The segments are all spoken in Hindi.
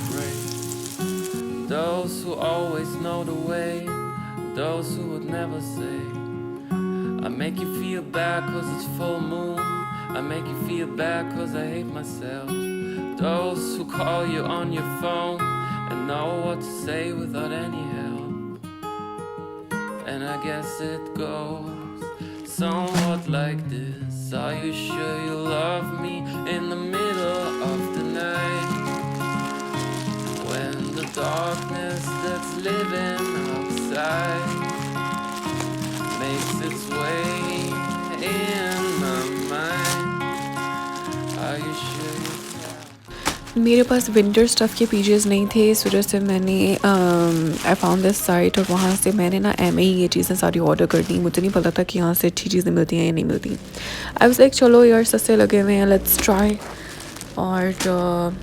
afraid. Those who always know the way, those who would never say. I make you feel bad cause it's full moon. I make you feel bad cause I hate myself. Those who call you on your phone and know what to say without any help. And I guess it goes somewhat like this. Are you sure you love me in the middle of the night? When the darkness that's living outside makes its way in my mind. Are you sure you मेरे पास विंटर स्टफ़ के पीजेस नहीं थे, इस वजह से मैंने आई फाउंड दिस साइट और वहाँ से मैंने ना एम ये चीज़ें सारी ऑर्डर कर दी। मुझे नहीं पता था कि यहाँ से अच्छी चीज़ें मिलती हैं या नहीं मिलती। आई वाज लाइक चलो यार सस्ते लगे हुए हैं, लेट्स ट्राई। और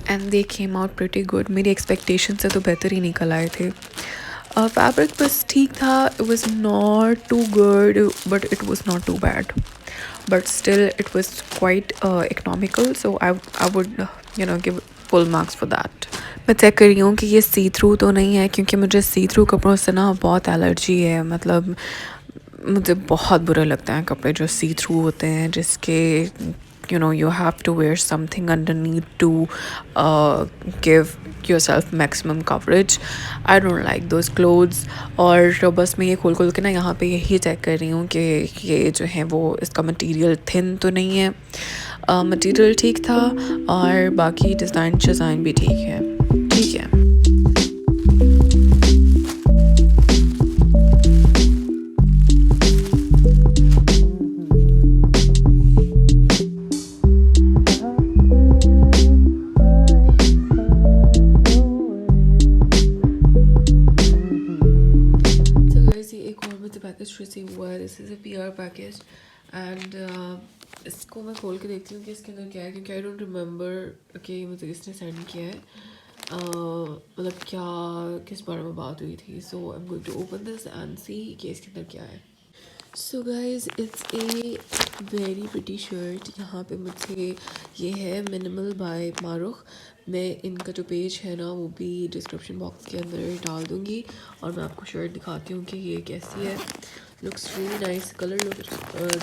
and they came out pretty good. मेरी एक्सपेक्टेशन से तो बेहतर ही निकल आए थे। फैब्रिक बस ठीक था, it was not too good but it was not too bad, but still it was quite economical, so I would give full marks for that. मैं चेक कर रही हूँ कि ये सी थ्रू तो नहीं है, क्योंकि मुझे सी थ्रू कपड़ों से ना बहुत एलर्जी है। मतलब मुझे बहुत बुरे लगते हैं कपड़े जो सी थ्रू होते हैं, जिसके you have to wear something underneath to give yourself maximum coverage. I don't like those clothes. और बस मैं ये खोल के ना यहाँ पे यही चेक कर रही हूँ कि ये जो है वो इसका मटेरियल थिन तो नहीं है। मटेरियल ठीक था और बाकी डिज़ाइन भी ठीक है। रिसीव हुआ है। This is a PR package and इसको मैं खोल के देखती हूँ कि इसके अंदर क्या है, क्योंकि आई डोंट रिमेंबर कि मुझे किसने सेंड किया है, मतलब क्या किस बारे में बात हुई थी। So I am going to open this and see कि इसके अंदर क्या है। So guys it's a very pretty shirt. यहाँ पे मुझे ये है मिनिमल बाय माहरुख। मैं इनका जो पेज है ना वो भी डिस्क्रिप्शन बॉक्स के अंदर डाल दूँगी और मैं आपको शर्ट दिखाती हूँ कि ये कैसी है। Looks really nice, colour look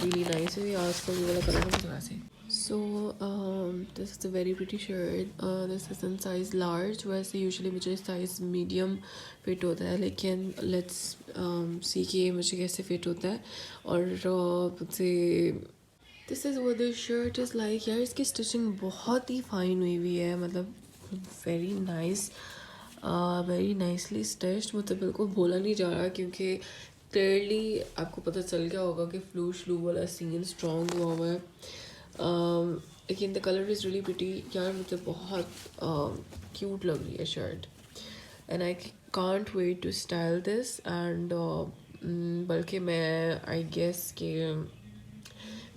really nice है। आजकल ये वाला कलर मुझे वैसे। So this is a very pretty shirt. This is in size large. वैसे यूजुअली मुझे साइज़ मीडियम फिट होता है, लेकिन लेट्स सी कि मुझे कैसे फिट होता है। और मुझे दिस इज़ वो दिस शर्ट इज़ लाइक। यार इसकी स्टिचिंग बहुत ही फाइन हुई हुई है, मतलब very nice, very nicely stitched. मुझे बिल्कुल बोला नहीं जा रहा, क्योंकि क्लियरली आपको पता चल गया होगा कि फ्लू श्लू वाला सीन स्ट्रॉन्ग हुआ है। लेकिन the colour is really pretty. यार मुझे बहुत क्यूट लग रही है shirt and I can't wait to style this. And बल्कि मैं आई गेस के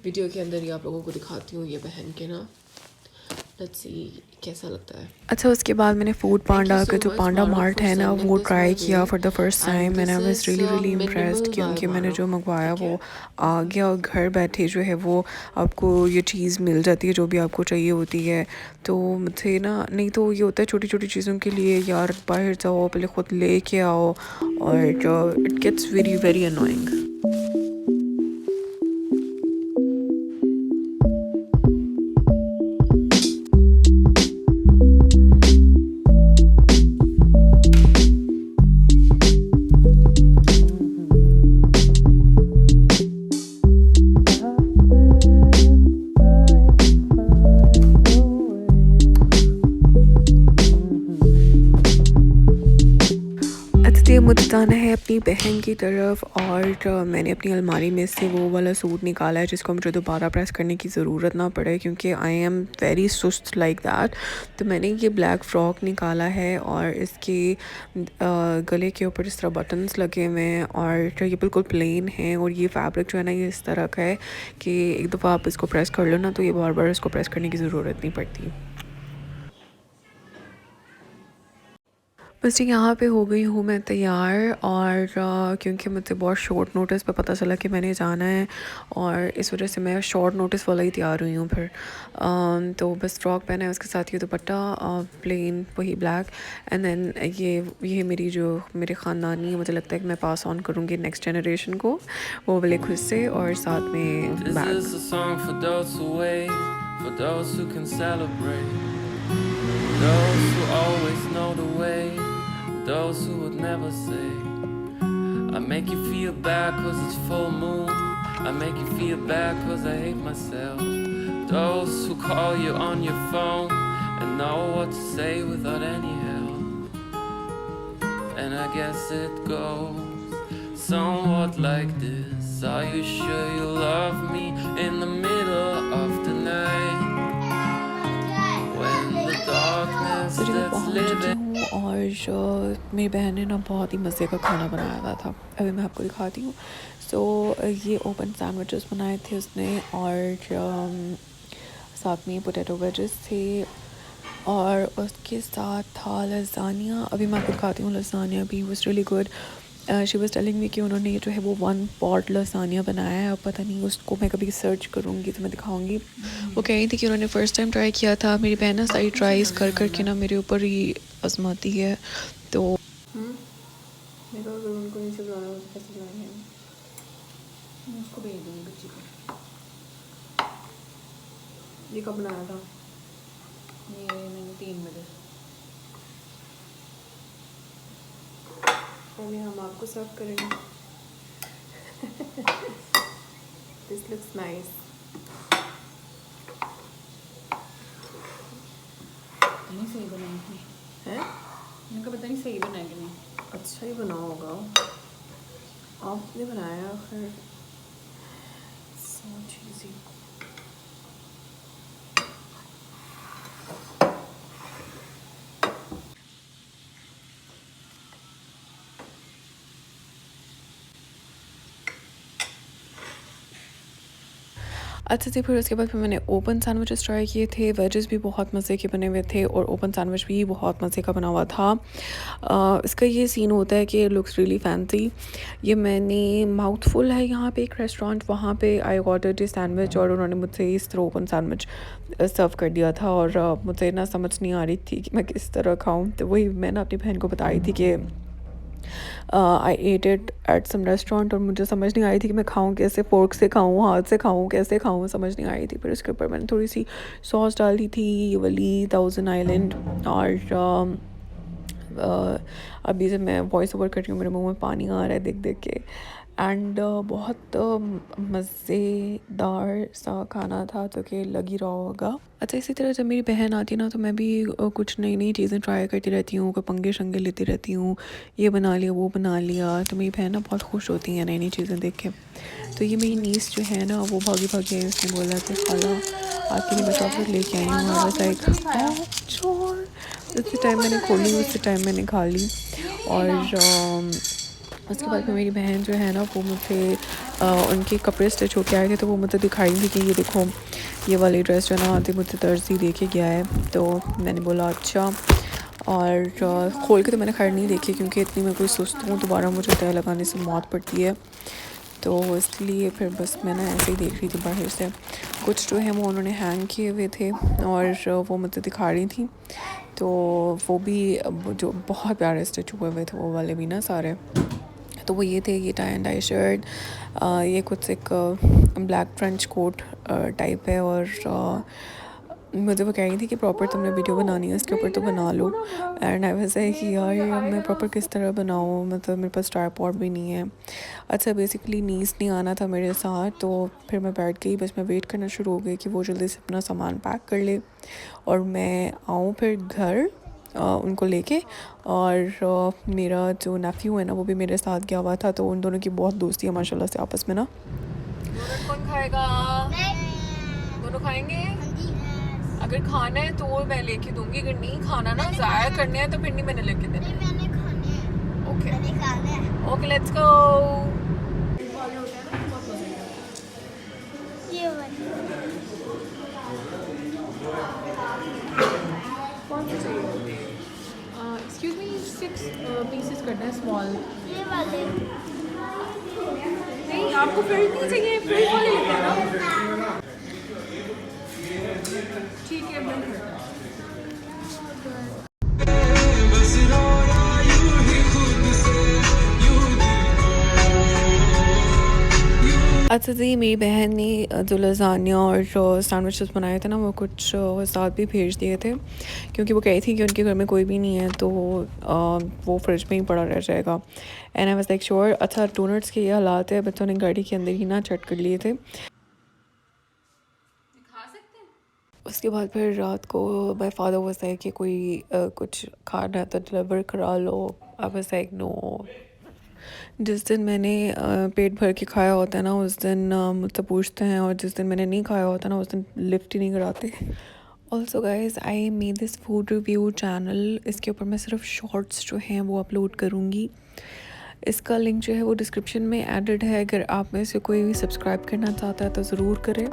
वीडियो के अंदर ही आप लोगों को दिखाती हूँ ये पहन के ना। लेट्स सी कैसा लगता है। अच्छा, उसके बाद मैंने फूड पांडा का जो पांडा मार्ट है ना वो ट्राई किया for the first time and I was really impressed, क्योंकि मैंने जो मंगवाया वो आ गया और घर बैठे जो है वो आपको ये चीज़ मिल जाती है जो भी आपको चाहिए होती है। तो मुझे ना, नहीं तो ये होता है छोटी छोटी चीज़ों के लिए यार बाहर जाओ पहले ख़ुद ले के आओ और it gets very very annoying. मुझे जाना है अपनी बहन की तरफ और मैंने अपनी अलमारी में से वो वाला सूट निकाला है जिसको मुझे दोबारा प्रेस करने की ज़रूरत ना पड़े, क्योंकि आई एम वेरी सुस्त लाइक दैट। तो मैंने ये ब्लैक फ़्रॉक निकाला है और इसके गले के ऊपर इस तरह बटन्स लगे हुए हैं और ये बिल्कुल प्लेन है। और ये फैब्रिक जो है ना ये इस तरह का है कि एक दफ़ा आप इसको प्रेस कर लो ना तो ये बार बार इसको प्रेस करने की ज़रूरत नहीं पड़ती। बस जी यहाँ पे हो गई हूँ मैं तैयार और क्योंकि मुझे बहुत शॉर्ट नोटिस पे पता चला कि मैंने जाना है और इस वजह से मैं शॉर्ट नोटिस वाला ही तैयार हुई हूँ फिर तो बस फ्रॉक पहना है, उसके साथ ये दुपट्टा प्लेन वही ब्लैक एंड देन ये मेरी जो मेरे ख़ानदानी है, मुझे लगता है कि मैं पास ऑन करूँगी नेक्स्ट जनरेशन को वो वाले खुद से और साथ में This bag. is a song for those who wait, for those who can celebrate, those who always know the way, those who would never say, I make you feel bad cause it's full moon, I make you feel bad cause I hate myself, those who call you on your phone and know what to say without any help. And I guess it goes somewhat like this. Are you sure you love me in the middle of the night? When the darkness तो मैं that's पहुँच चुकी living. हूँ और मेरी बहन ने ना बहुत ही मज़े का खाना बनाया हुआ था, अभी मैं आपको दिखाती हूँ। सो ये ओपन सैंडविचेस बनाए थे उसने और साथ में पोटैटो वेजेस थे और उसके साथ था लसानिया। अभी मैं आपको दिखाती हूँ लसानिया भी was really good. She was telling me कि उन्होंने जो है वो 1 पॉट लसानिया बनाया है, अब पता नहीं उसको मैं कभी सर्च करूँगी तो मैं दिखाऊँगी। वो कह रही थी कि उन्होंने फ़र्स्ट टाइम ट्राई किया था। मेरी बहन ना सारी ट्राइज कर कर के ना मेरे ऊपर ही आजमाती है तो उनको नीचे बुलाना कैसे बुलाएंगे, उसको भेज दूँगी बच्ची को। ये कब बनाया था? ये मैंने 3 बजे। अभी हम आपको सर्व करेंगे। This looks nice. नहीं सही बनाई थी है इनका, पता नहीं सही बनाया कि नहीं। अच्छा ही बना होगा, आपने बनाया फिर सो चीज़ी। अच्छा जी, फिर उसके बाद फिर मैंने ओपन सैंडविचेस ट्राई किए थे। वेजेस भी बहुत मज़े के बने हुए थे और ओपन सैंडविच भी बहुत मज़े का बना हुआ था। इसका ये सीन होता है कि इट लुक्स रियली फैंसी। ये मैंने माउथफुल है यहाँ पे एक रेस्टोरेंट, वहाँ पे आई ऑर्डर्ड ए सैंडविच और उन्होंने मुझसे इस तरह ओपन सैंडविच सर्व कर दिया था और मुझे ना समझ नहीं आ रही थी कि मैं किस तरह खाऊँ। तो वही मैं ना अपनी बहन को बता रही थी कि I ate it at some restaurant और मुझे समझ नहीं आ रही थी कि मैं खाऊं कैसे, फोर्क से खाऊं, हाथ से खाऊं, कैसे खाऊं, समझ नहीं आ रही थी। फिर उसके ऊपर मैंने थोड़ी सी सॉस डाल दी थी, ये वाली थाउजेंड आइलैंड। और अभी जब मैं वॉइस ओवर कर रही हूँ मेरे मुंह में पानी आ रहा है देख देख के। एंड बहुत मज़ेदार सा खाना था तो कि लग ही रहा होगा। अच्छा, इसी तरह जब मेरी बहन आती है ना तो मैं भी कुछ नई नई चीज़ें ट्राई करती रहती हूँ, कोई पंगे शंगे लेती रहती हूँ, ये बना लिया वो बना लिया। तो मेरी बहन ना बहुत खुश होती हैं नई नई चीज़ें देख के। तो ये मेरी नीस जो है ना वो भागी भागी आई, उसने बोला कि खाला आपके लिए मैं चॉकलेट लेके आई हूँ। और बस लाइक चोर, उसी टाइम मैंने खोली, उसी टाइम मैंने खा ली। और उसके बाद में मेरी बहन जो है ना वो मुझे उनके कपड़े स्टिच होके आए थे तो वो मुझे दिखाई थी कि ये देखो ये वाली ड्रेस जो है ना आती मुझे दर्जी दे के गया है। तो मैंने बोला अच्छा, और खोल के तो मैंने खैर नहीं देखी क्योंकि इतनी मैं कोई सुस्त हूँ, दोबारा मुझे तय लगाने से मौत पड़ती है। तो इसलिए फिर बस मैं ना ऐसे ही देख रही थी बाहर से। कुछ जो है वो उन्होंने हैंग किए हुए थे और वो मुझे दिखा रही थी। तो वो भी जो बहुत प्यारे स्टिच हुए हुए थे वो वाले भी ना सारे। तो वो ये थे, ये टाई एंड डाई शर्ट, ये कुछ एक ब्लैक फ्रेंच कोट टाइप है। और मुझे वो कह रही थी कि प्रॉपर तुमने वीडियो बनानी है इसके ऊपर तो बना लो। एंड आई वाज लाइक कि यार मैं प्रॉपर किस तरह बनाऊँ, मतलब मेरे पास ट्राइपॉड भी नहीं है। अच्छा, बेसिकली नीस नहीं आना था मेरे साथ तो फिर मैं बैठ गई, बस मैं वेट करना शुरू हो गई कि वो जल्दी से अपना सामान पैक कर ले और मैं आऊँ फिर घर उनको लेके। और मेरा जो नेफ्यू है ना वो भी मेरे साथ गया हुआ था, तो उन दोनों की बहुत दोस्ती है माशाल्लाह से आपस में ना। कौन खाएगा? दोनों खाएंगे? अगर खाना है तो मैं लेके दूंगी, अगर नहीं खाना ना ज़ाया करने हैं तो फिर नहीं मैंने लेके देना। Okay okay let's go. कौन सी चाहिए? एक्सक्यूज मी, सिट पीसेस करना है स्मॉल। ये वाले नहीं आपको फ्रिल्ड नहीं चाहिए, फ्रिल्ड वाले लेते हैं ना। ठीक है मैं करता हूँ। अच्छा जी, मेरी बहन ने जो लसान्या और जो सैंडविचेस बनाए थे ना, वो कुछ साथ भी भेज दिए थे क्योंकि वो कही थी कि उनके घर में कोई भी नहीं है, तो वो फ्रिज में ही पड़ा रह जाएगा। And I was like sure. अच्छा, डोनट्स के ये हालात है, बच्चों ने गाड़ी के अंदर ही ना चट कर लिए थे। उसके बाद फिर रात को माय फादर वाज लाइक कि कोई कुछ खाना है तो डिलीवर करा लो। I was like no. जिस दिन मैंने पेट भर के खाया होता है ना, उस दिन मुझसे पूछते हैं, और जिस दिन मैंने नहीं खाया होता ना, उस दिन लिफ्ट ही नहीं कराते। Also guys, I made this food review channel. इसके ऊपर मैं सिर्फ शॉर्ट्स जो हैं वो अपलोड करूँगी। इसका लिंक जो है वो डिस्क्रिप्शन में एडेड है। अगर आप में से कोई भी सब्सक्राइब करना चाहता है तो ज़रूर करें।